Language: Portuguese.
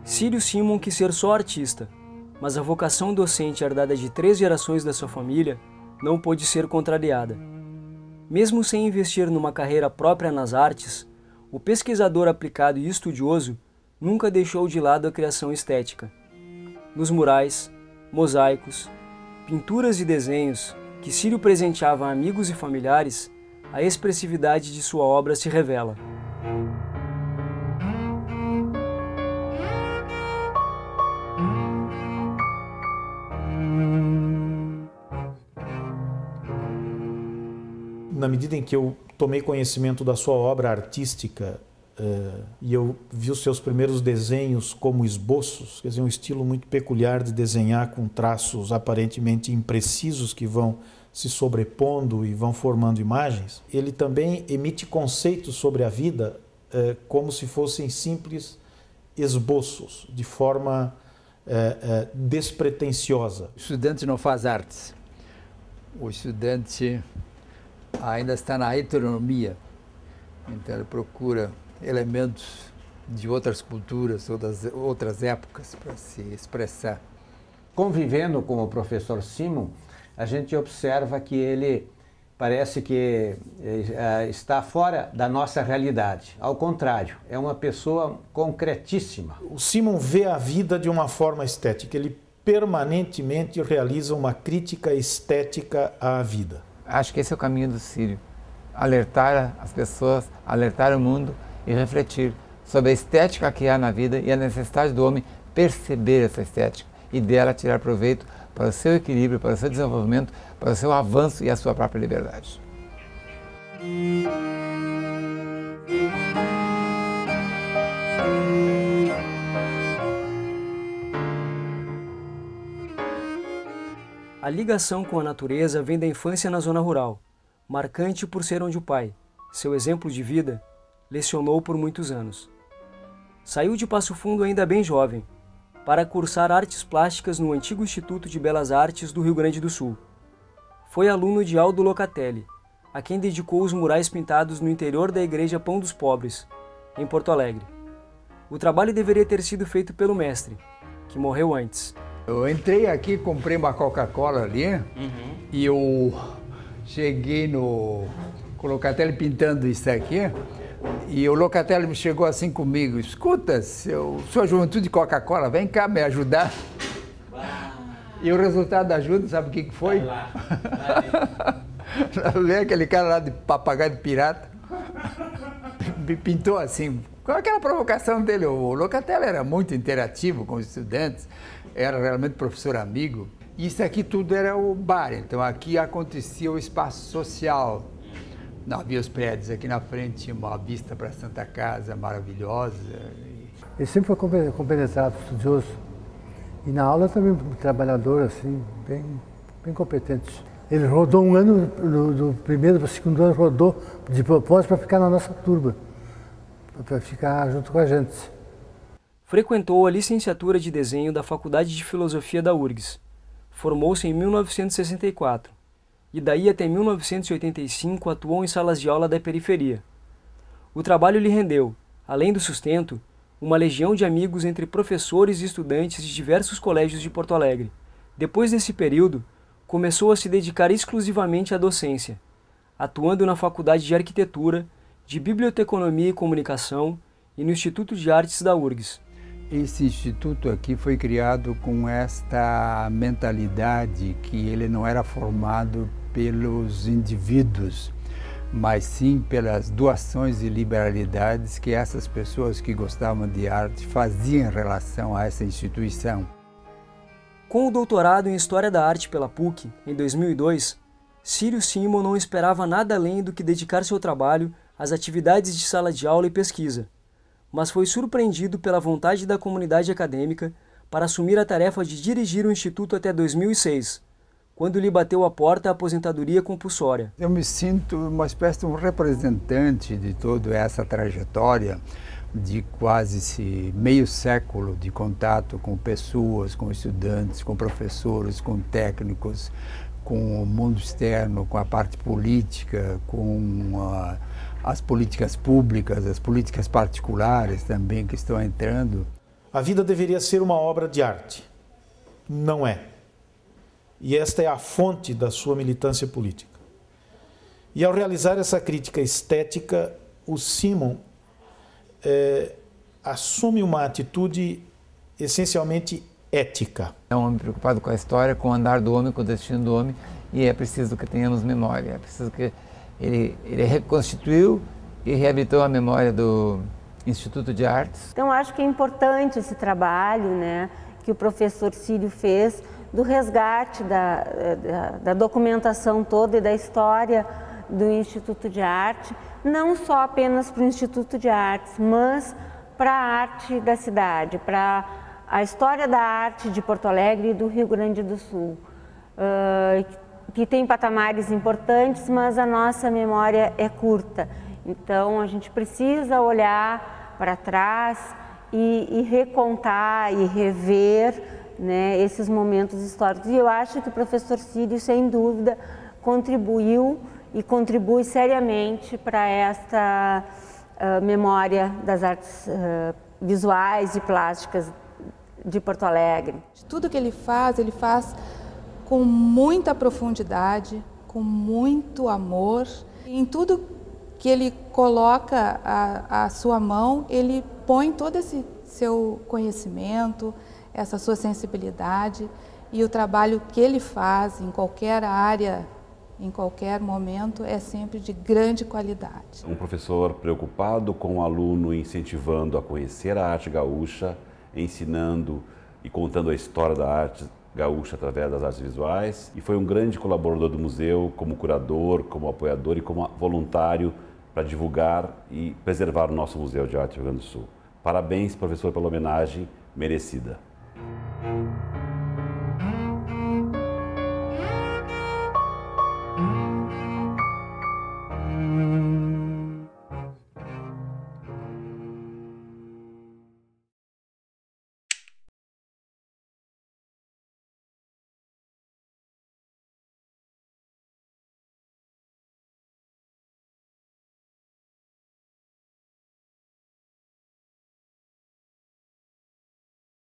Círio Simon quis ser só artista, mas a vocação docente herdada de 3 gerações da sua família não pôde ser contrariada. Mesmo sem investir numa carreira própria nas artes, o pesquisador aplicado e estudioso nunca deixou de lado a criação estética. Nos murais, mosaicos, pinturas e desenhos que Círio presenteava a amigos e familiares, a expressividade de sua obra se revela. Na medida em que eu tomei conhecimento da sua obra artística e eu vi os seus primeiros desenhos como esboços, quer dizer, um estilo muito peculiar de desenhar com traços aparentemente imprecisos que vão se sobrepondo e vão formando imagens, ele também emite conceitos sobre a vida como se fossem simples esboços, de forma despretensiosa. O estudante não faz artes. O estudante ainda está na heteronomia, então ele procura elementos de outras culturas, outras épocas para se expressar. Convivendo com o professor Simon, a gente observa que ele parece que está fora da nossa realidade. Ao contrário, é uma pessoa concretíssima. O Simon vê a vida de uma forma estética, ele permanentemente realiza uma crítica estética à vida. Acho que esse é o caminho do Círio, alertar as pessoas, alertar o mundo e refletir sobre a estética que há na vida e a necessidade do homem perceber essa estética e dela tirar proveito para o seu equilíbrio, para o seu desenvolvimento, para o seu avanço e a sua própria liberdade. A ligação com a natureza vem da infância na zona rural, marcante por ser onde o pai, seu exemplo de vida, lecionou por muitos anos. Saiu de Passo Fundo ainda bem jovem, para cursar artes plásticas no antigo Instituto de Belas Artes do Rio Grande do Sul. Foi aluno de Aldo Locatelli, a quem dedicou os murais pintados no interior da Igreja Pão dos Pobres, em Porto Alegre. O trabalho deveria ter sido feito pelo mestre, que morreu antes. Eu entrei aqui, comprei uma Coca-Cola ali, e eu cheguei com o Locatelli pintando isso aqui, e o Locatelli me chegou assim comigo: escuta, sua juventude de Coca-Cola, vem cá me ajudar. E o resultado da ajuda, sabe o que foi? Veio aquele cara lá de papagaio de pirata, me pintou assim, com aquela provocação dele. O Locatelli era muito interativo com os estudantes, era realmente professor amigo. Isso aqui tudo era o bar, então aqui acontecia o espaço social. Não havia os prédios, aqui na frente tinha uma vista para a Santa Casa maravilhosa. Ele sempre foi compenetrado, estudioso. E na aula também um trabalhador, assim, bem competente. Ele rodou um ano, do primeiro para o segundo ano, rodou de propósito para ficar na nossa turma, para ficar junto com a gente. Frequentou a licenciatura de desenho da Faculdade de Filosofia da URGS. Formou-se em 1964 e daí até 1985 atuou em salas de aula da periferia. O trabalho lhe rendeu, além do sustento, uma legião de amigos entre professores e estudantes de diversos colégios de Porto Alegre. Depois desse período, começou a se dedicar exclusivamente à docência, atuando na Faculdade de Arquitetura, de Biblioteconomia e Comunicação e no Instituto de Artes da URGS. Esse instituto aqui foi criado com esta mentalidade que ele não era formado pelos indivíduos, mas sim pelas doações e liberalidades que essas pessoas que gostavam de arte faziam em relação a essa instituição. Com o doutorado em História da Arte pela PUC, em 2002, Círio Simon não esperava nada além do que dedicar seu trabalho às atividades de sala de aula e pesquisa, mas foi surpreendido pela vontade da comunidade acadêmica para assumir a tarefa de dirigir o Instituto até 2006, quando lhe bateu à porta a aposentadoria compulsória. Eu me sinto uma espécie de um representante de toda essa trajetória, de quase esse meio século de contato com pessoas, com estudantes, com professores, com técnicos, com o mundo externo, com a parte política, com as políticas públicas, as políticas particulares também que estão entrando. A vida deveria ser uma obra de arte. Não é. E esta é a fonte da sua militância política. E ao realizar essa crítica estética, o Simon assume uma atitude essencialmente ética. É um homem preocupado com a história, com o andar do homem, com o destino do homem, e é preciso que tenhamos memória, é preciso que ele reconstituiu e reabilitou a memória do Instituto de Artes. Então acho que é importante esse trabalho, né, que o professor Círio fez do resgate da documentação toda e da história do Instituto de Arte, não só apenas para o Instituto de Artes, mas para a arte da cidade, para a história da arte de Porto Alegre e do Rio Grande do Sul, que tem patamares importantes, mas a nossa memória é curta. Então a gente precisa olhar para trás e recontar e rever, né, esses momentos históricos. E eu acho que o professor Círio, sem dúvida, contribuiu e contribui seriamente para esta memória das artes visuais e plásticas de Porto Alegre. Tudo que ele faz com muita profundidade, com muito amor. Em tudo que ele coloca a sua mão, ele põe todo esse seu conhecimento, essa sua sensibilidade, e o trabalho que ele faz em qualquer área, em qualquer momento, é sempre de grande qualidade. Um professor preocupado com o aluno, incentivando a conhecer a arte gaúcha, ensinando e contando a história da arte gaúcha através das artes visuais, e foi um grande colaborador do museu, como curador, como apoiador e como voluntário para divulgar e preservar o nosso Museu de Arte do Rio Grande do Sul. Parabéns, professor, pela homenagem merecida.